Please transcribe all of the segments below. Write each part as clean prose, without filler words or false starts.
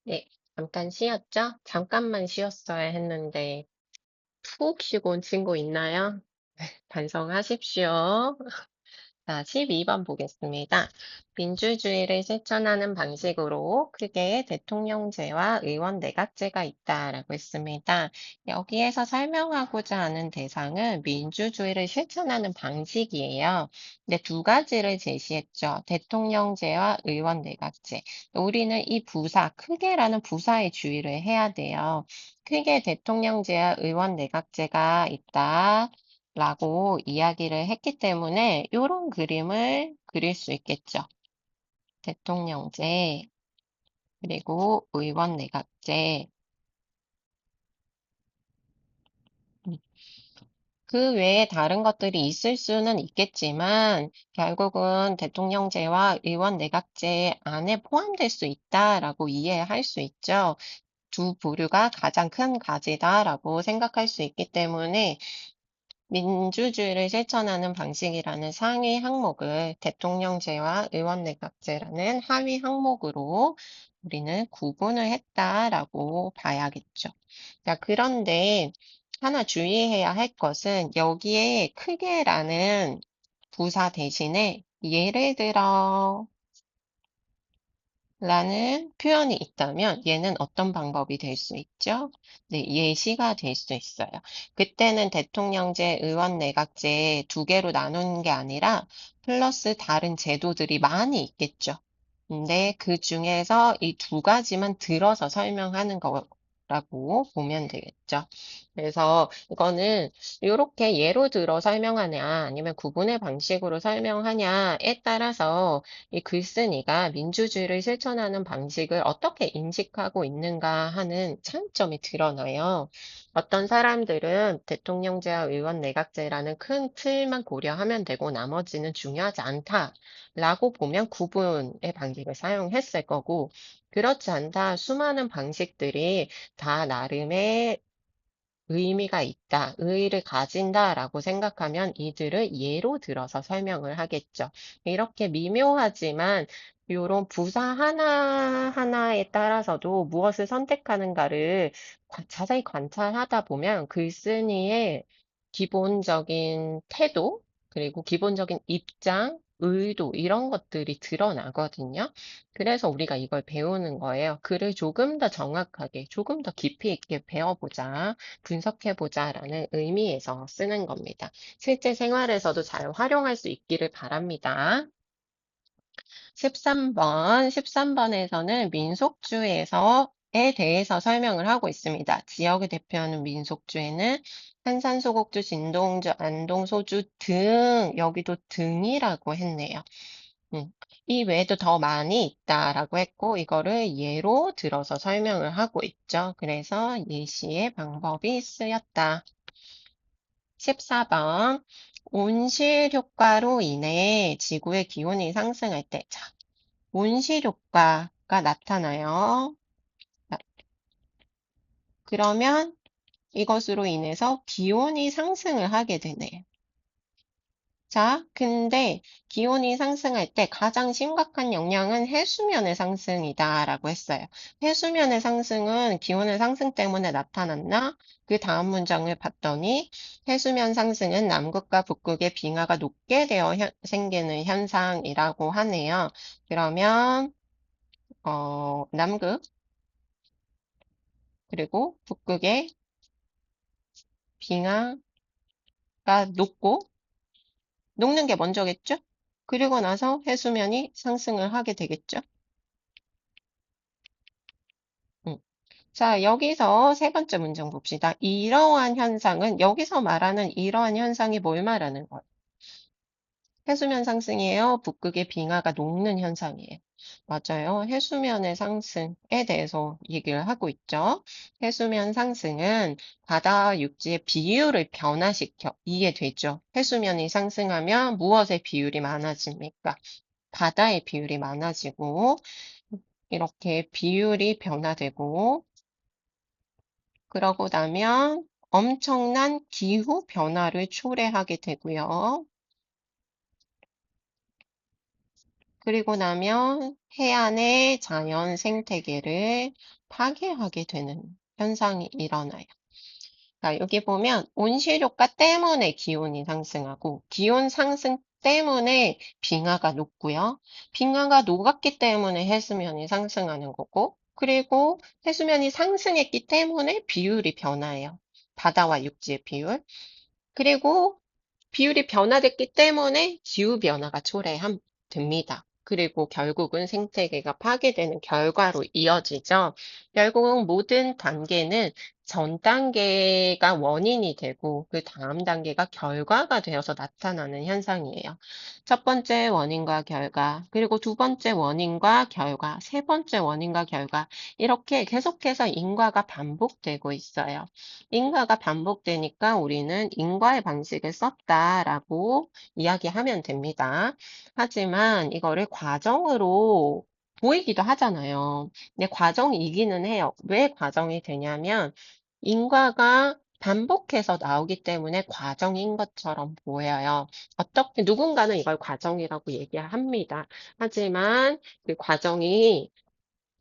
네, 잠깐 쉬었죠? 잠깐만 쉬었어야 했는데, 푹 쉬고 온 친구 있나요? 반성하십시오. 자, 12번 보겠습니다. 민주주의를 실천하는 방식으로 크게 대통령제와 의원 내각제가 있다라고 했습니다. 여기에서 설명하고자 하는 대상은 민주주의를 실천하는 방식이에요. 근데 두 가지를 제시했죠. 대통령제와 의원 내각제. 우리는 이 부사, 크게라는 부사에 주의를 해야 돼요. 크게 대통령제와 의원 내각제가 있다. 라고 이야기를 했기 때문에 이런 그림을 그릴 수 있겠죠. 대통령제, 그리고 의원 내각제. 음, 그 외에 다른 것들이 있을 수는 있겠지만 결국은 대통령제와 의원 내각제 안에 포함될 수 있다라고 이해할 수 있죠. 두 부류가 가장 큰 가지다라고 생각할 수 있기 때문에 민주주의를 실천하는 방식이라는 상위 항목을 대통령제와 의원내각제라는 하위 항목으로 우리는 구분을 했다라고 봐야겠죠. 자, 그런데 하나 주의해야 할 것은 여기에 크게라는 부사 대신에 예를 들어 라는 표현이 있다면 얘는 어떤 방법이 될 수 있죠? 네, 예시가 될 수 있어요. 그때는 대통령제, 의원 내각제 두 개로 나누는 게 아니라 플러스 다른 제도들이 많이 있겠죠. 근데 그 중에서 이 두 가지만 들어서 설명하는 거라고 보면 되겠죠. 그래서 이거는 이렇게 예로 들어 설명하냐 아니면 구분의 방식으로 설명하냐에 따라서 이 글쓴이가 민주주의를 실천하는 방식을 어떻게 인식하고 있는가 하는 차이점이 드러나요. 어떤 사람들은 대통령제와 의원 내각제라는 큰 틀만 고려하면 되고 나머지는 중요하지 않다라고 보면 구분의 방식을 사용했을 거고, 그렇지 않다. 수많은 방식들이 다 나름의 의미가 있다, 의의를 가진다라고 생각하면 이들을 예로 들어서 설명을 하겠죠. 이렇게 미묘하지만 이런 부사 하나하나에 따라서도 무엇을 선택하는가를 자세히 관찰하다 보면 글쓴이의 기본적인 태도, 그리고 기본적인 입장, 의도, 이런 것들이 드러나거든요. 그래서 우리가 이걸 배우는 거예요. 글을 조금 더 정확하게, 조금 더 깊이 있게 배워보자. 분석해보자라는 의미에서 쓰는 겁니다. 실제 생활에서도 잘 활용할 수 있기를 바랍니다. 13번에서는 민속주의에서에 대해서 설명을 하고 있습니다. 지역을 대표하는 민속주에는 한산소곡주, 진동주, 안동소주 등, 여기도 등이라고 했네요. 이 외에도 더 많이 있다라고 했고, 이거를 예로 들어서 설명을 하고 있죠. 그래서 예시의 방법이 쓰였다. 14번. 온실 효과로 인해 지구의 기온이 상승할 때, 자, 온실 효과가 나타나요. 그러면 이것으로 인해서 기온이 상승을 하게 되네요. 자, 근데 기온이 상승할 때 가장 심각한 영향은 해수면의 상승이다라고 했어요. 해수면의 상승은 기온의 상승 때문에 나타났나? 그 다음 문장을 봤더니 해수면 상승은 남극과 북극의 빙하가 녹게 되어 생기는 현상이라고 하네요. 그러면 남극 그리고 북극의 빙하가 녹고 녹는 게 먼저겠죠? 그리고 나서 해수면이 상승을 하게 되겠죠? 음. 자, 여기서 세 번째 문장 봅시다. 이러한 현상은, 여기서 말하는 이러한 현상이 뭘 말하는 거예요? 해수면 상승이에요? 북극의 빙하가 녹는 현상이에요? 맞아요. 해수면의 상승에 대해서 얘기를 하고 있죠. 해수면 상승은 바다와 육지의 비율을 변화시켜. 이해되죠? 해수면이 상승하면 무엇의 비율이 많아집니까? 바다의 비율이 많아지고, 이렇게 비율이 변화되고, 그러고 나면 엄청난 기후 변화를 초래하게 되고요. 그리고 나면 해안의 자연 생태계를 파괴하게 되는 현상이 일어나요. 자, 여기 보면 온실효과 때문에 기온이 상승하고 기온 상승 때문에 빙하가 녹고요. 빙하가 녹았기 때문에 해수면이 상승하는 거고, 그리고 해수면이 상승했기 때문에 비율이 변화해요. 바다와 육지의 비율. 그리고 비율이 변화됐기 때문에 기후변화가 초래됩니다. 그리고 결국은 생태계가 파괴되는 결과로 이어지죠. 결국은 모든 단계는 전 단계가 원인이 되고 그 다음 단계가 결과가 되어서 나타나는 현상이에요. 첫 번째 원인과 결과, 그리고 두 번째 원인과 결과, 세 번째 원인과 결과, 이렇게 계속해서 인과가 반복되고 있어요. 인과가 반복되니까 우리는 인과의 방식을 썼다라고 이야기하면 됩니다. 하지만 이거를 과정으로 보이기도 하잖아요. 근데 과정이기는 해요. 왜 과정이 되냐면 인과가 반복해서 나오기 때문에 과정인 것처럼 보여요. 어떻게 누군가는 이걸 과정이라고 얘기합니다. 하지만 그 과정이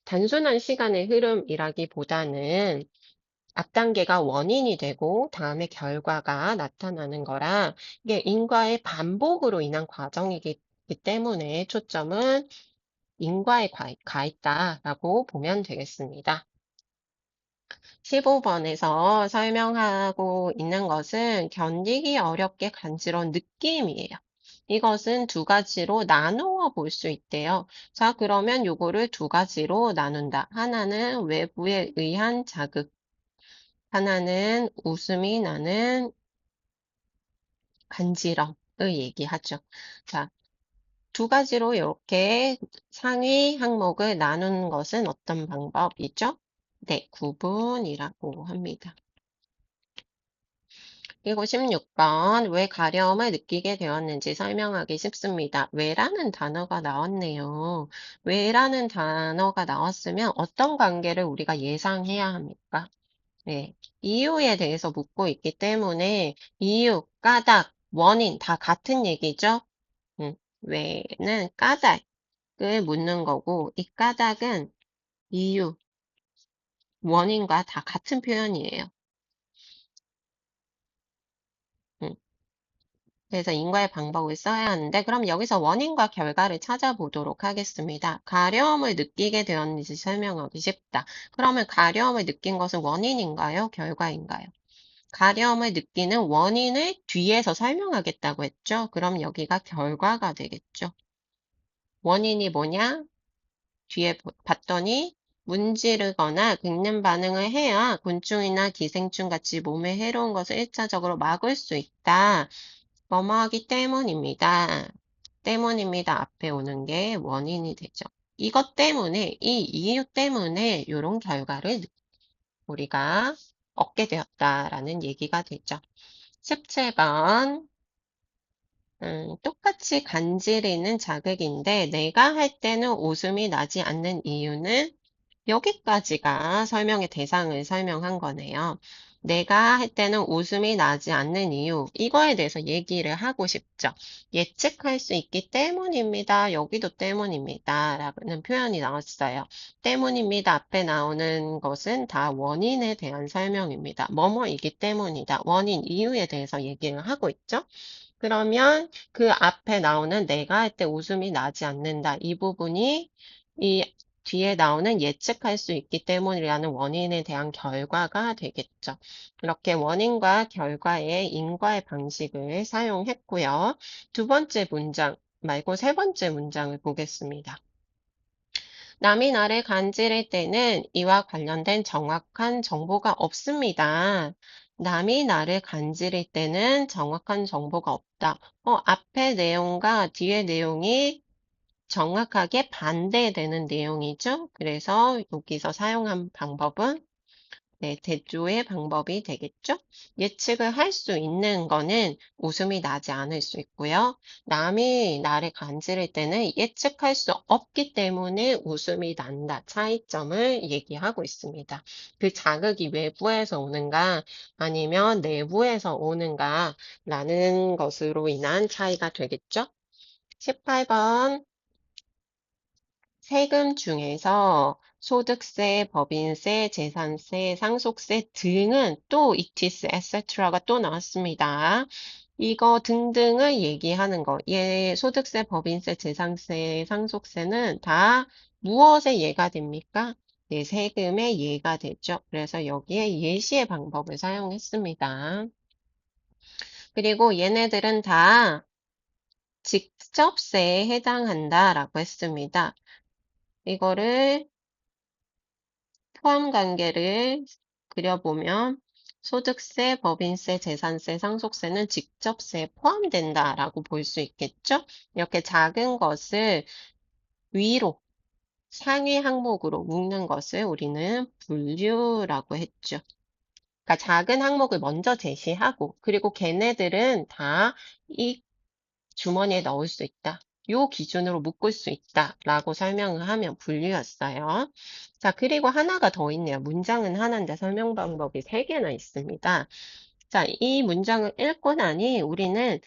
단순한 시간의 흐름이라기보다는 앞 단계가 원인이 되고 다음에 결과가 나타나는 거라 이게 인과의 반복으로 인한 과정이기 때문에 초점은 인과에 가 있다라고 보면 되겠습니다. 15번에서 설명하고 있는 것은 견디기 어렵게 간지러운 느낌이에요. 이것은 두 가지로 나누어 볼 수 있대요. 자, 그러면 요거를 두 가지로 나눈다. 하나는 외부에 의한 자극, 하나는 웃음이 나는 간지럼을 얘기하죠. 자, 두 가지로 이렇게 상위 항목을 나누는 것은 어떤 방법이죠? 네, 구분이라고 합니다. 그리고 16번, 왜 가려움을 느끼게 되었는지 설명하기 쉽습니다. 왜라는 단어가 나왔네요. 왜라는 단어가 나왔으면 어떤 관계를 우리가 예상해야 합니까? 네, 이유에 대해서 묻고 있기 때문에 이유, 까닭, 원인 다 같은 얘기죠. 왜는 까닭을 묻는 거고 이 까닭은 이유, 원인과 다 같은 표현이에요. 음, 그래서 인과의 방법을 써야 하는데 그럼 여기서 원인과 결과를 찾아보도록 하겠습니다. 가려움을 느끼게 되었는지 설명하기 쉽다. 그러면 가려움을 느낀 것은 원인인가요? 결과인가요? 가려움을 느끼는 원인을 뒤에서 설명하겠다고 했죠. 그럼 여기가 결과가 되겠죠. 원인이 뭐냐? 뒤에 봤더니 문지르거나 긁는 반응을 해야 곤충이나 기생충 같이 몸에 해로운 것을 1차적으로 막을 수 있다. 뭐뭐하기 때문입니다. 때문입니다. 앞에 오는 게 원인이 되죠. 이것 때문에, 이 이유 때문에 이런 결과를 우리가 얻게 되었다라는 얘기가 되죠. 17번. 똑같이 간지리는 자극인데 내가 할 때는 웃음이 나지 않는 이유는 여기까지가 설명의 대상을 설명한 거네요. 내가 할 때는 웃음이 나지 않는 이유, 이거에 대해서 얘기를 하고 싶죠. 예측할 수 있기 때문입니다. 여기도 때문입니다. 라는 표현이 나왔어요. 때문입니다. 앞에 나오는 것은 다 원인에 대한 설명입니다. 뭐뭐이기 때문이다. 원인, 이유에 대해서 얘기를 하고 있죠. 그러면 그 앞에 나오는 내가 할 때 웃음이 나지 않는다. 이 부분이 이 뒤에 나오는 예측할 수 있기 때문이라는 원인에 대한 결과가 되겠죠. 이렇게 원인과 결과의 인과의 방식을 사용했고요. 두 번째 문장 말고 세 번째 문장을 보겠습니다. 남이 나를 간지릴 때는 이와 관련된 정확한 정보가 없습니다. 남이 나를 간지릴 때는 정확한 정보가 없다. 앞에 내용과 뒤에 내용이 정확하게 반대되는 내용이죠. 그래서 여기서 사용한 방법은 네, 대조의 방법이 되겠죠? 예측을 할 수 있는 거는 웃음이 나지 않을 수 있고요. 남이 나를 간지릴 때는 예측할 수 없기 때문에 웃음이 난다. 차이점을 얘기하고 있습니다. 그 자극이 외부에서 오는가 아니면 내부에서 오는가 라는 것으로 인한 차이가 되겠죠? 18번. 세금 중에서 소득세, 법인세, 재산세, 상속세 등은 또 이티스, 에세트라가 또 나왔습니다. 이거 등등을 얘기하는 거. 소득세, 법인세, 재산세, 상속세는 다 무엇의 예가 됩니까? 네, 세금의 예가 되죠. 그래서 여기에 예시의 방법을 사용했습니다. 그리고 얘네들은 다 직접세에 해당한다라고 했습니다. 이거를 포함 관계를 그려보면 소득세, 법인세, 재산세, 상속세는 직접세에 포함된다라고 볼 수 있겠죠? 이렇게 작은 것을 위로 상위 항목으로 묶는 것을 우리는 분류라고 했죠. 그러니까 작은 항목을 먼저 제시하고 그리고 걔네들은 다 이 주머니에 넣을 수 있다. 요 기준으로 묶을 수 있다라고 설명을 하면 분류였어요. 자, 그리고 하나가 더 있네요. 문장은 하나인데 설명 방법이 세 개나 있습니다. 자, 이 문장을 읽고 나니 우리는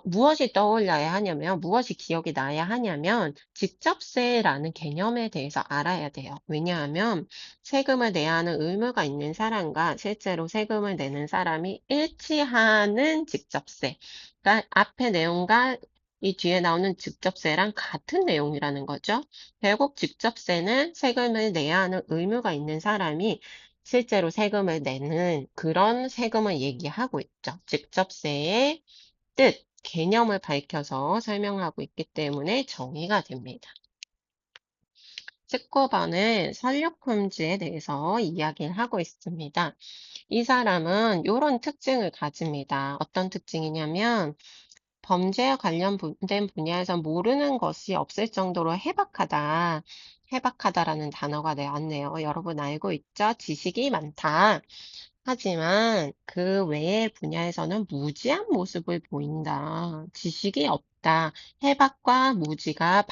무엇이 떠올려야 하냐면, 무엇이 기억이 나야 하냐면, 직접세라는 개념에 대해서 알아야 돼요. 왜냐하면 세금을 내야 하는 의무가 있는 사람과 실제로 세금을 내는 사람이 일치하는 직접세. 그러니까 앞에 내용과 이 뒤에 나오는 직접세랑 같은 내용이라는 거죠. 결국 직접세는 세금을 내야 하는 의무가 있는 사람이 실제로 세금을 내는 그런 세금을 얘기하고 있죠. 직접세의 뜻, 개념을 밝혀서 설명하고 있기 때문에 정의가 됩니다. 19번은 설륙 홈즈에 대해서 이야기를 하고 있습니다. 이 사람은 이런 특징을 가집니다. 어떤 특징이냐면 범죄와 관련된 분야에서 모르는 것이 없을 정도로 해박하다. 해박하다라는 단어가 나왔네요. 여러분 알고 있죠? 지식이 많다. 하지만 그 외의 분야에서는 무지한 모습을 보인다. 지식이 없다. 해박과 무지가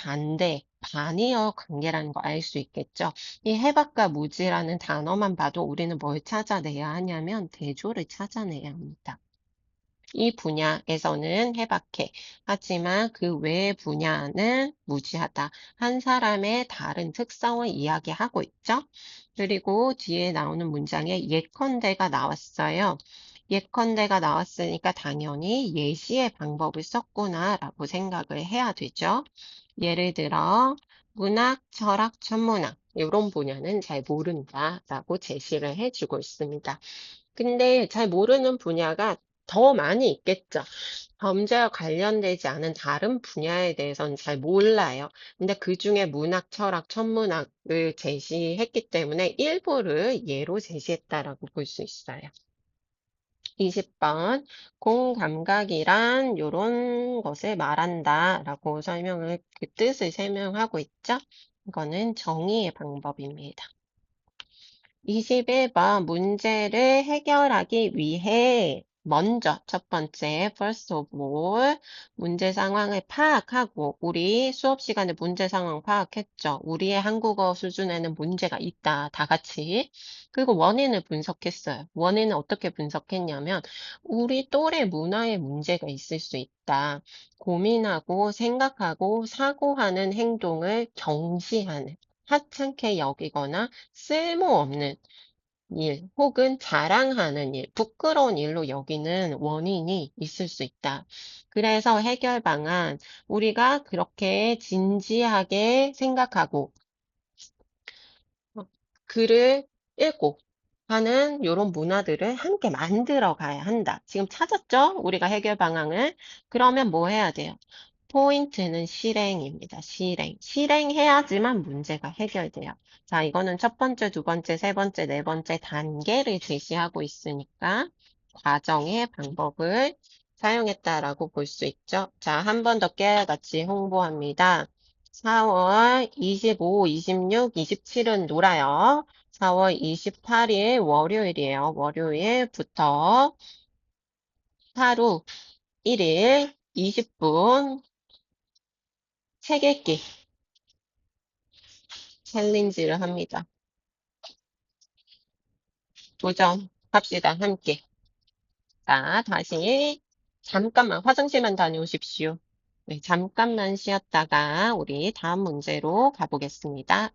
반이어 관계라는 거 알 수 있겠죠. 이 해박과 무지라는 단어만 봐도 우리는 뭘 찾아내야 하냐면 대조를 찾아내야 합니다. 이 분야에서는 해박해. 하지만 그 외의 분야는 무지하다. 한 사람의 다른 특성을 이야기하고 있죠. 그리고 뒤에 나오는 문장에 예컨대가 나왔어요. 예컨대가 나왔으니까 당연히 예시의 방법을 썼구나라고 생각을 해야 되죠. 예를 들어 문학, 철학, 천문학 이런 분야는 잘 모른다라고 제시를 해주고 있습니다. 근데 잘 모르는 분야가 더 많이 있겠죠. 범죄와 관련되지 않은 다른 분야에 대해서는 잘 몰라요. 근데 그중에 문학, 철학, 천문학을 제시했기 때문에 일부를 예로 제시했다라고 볼 수 있어요. 20번 공감각이란 요런 것을 말한다라고 그 뜻을 설명하고 있죠. 이거는 정의의 방법입니다. 21번 문제를 해결하기 위해 먼저 첫 번째 first of all 문제 상황을 파악하고 우리 수업 시간에 문제 상황 파악했죠. 우리의 한국어 수준에는 문제가 있다. 다 같이. 그리고 원인을 분석했어요. 원인은 어떻게 분석했냐면 우리 또래 문화에 문제가 있을 수 있다. 고민하고 생각하고 사고하는 행동을 경시하는 하찮게 여기거나 쓸모없는 일 혹은 자랑하는 일, 부끄러운 일로 여기는 원인이 있을 수 있다. 그래서 해결 방안, 우리가 그렇게 진지하게 생각하고 글을 읽고 하는 이런 문화들을 함께 만들어 가야 한다. 지금 찾았죠? 우리가 해결 방향을. 그러면 뭐 해야 돼요? 포인트는 실행입니다. 실행. 실행해야지만 문제가 해결돼요. 자, 이거는 첫 번째, 두 번째, 세 번째, 네 번째 단계를 제시하고 있으니까 과정의 방법을 사용했다라고 볼 수 있죠. 자, 한 번 더 깨알같이 홍보합니다. 4월 25, 26, 27은 놀아요. 4월 28일 월요일이에요. 월요일부터 하루 1일 20분 책 읽기 챌린지를 합니다. 도전합시다, 함께. 자, 다시 잠깐만 화장실만 다녀오십시오. 네, 잠깐만 쉬었다가 우리 다음 문제로 가보겠습니다.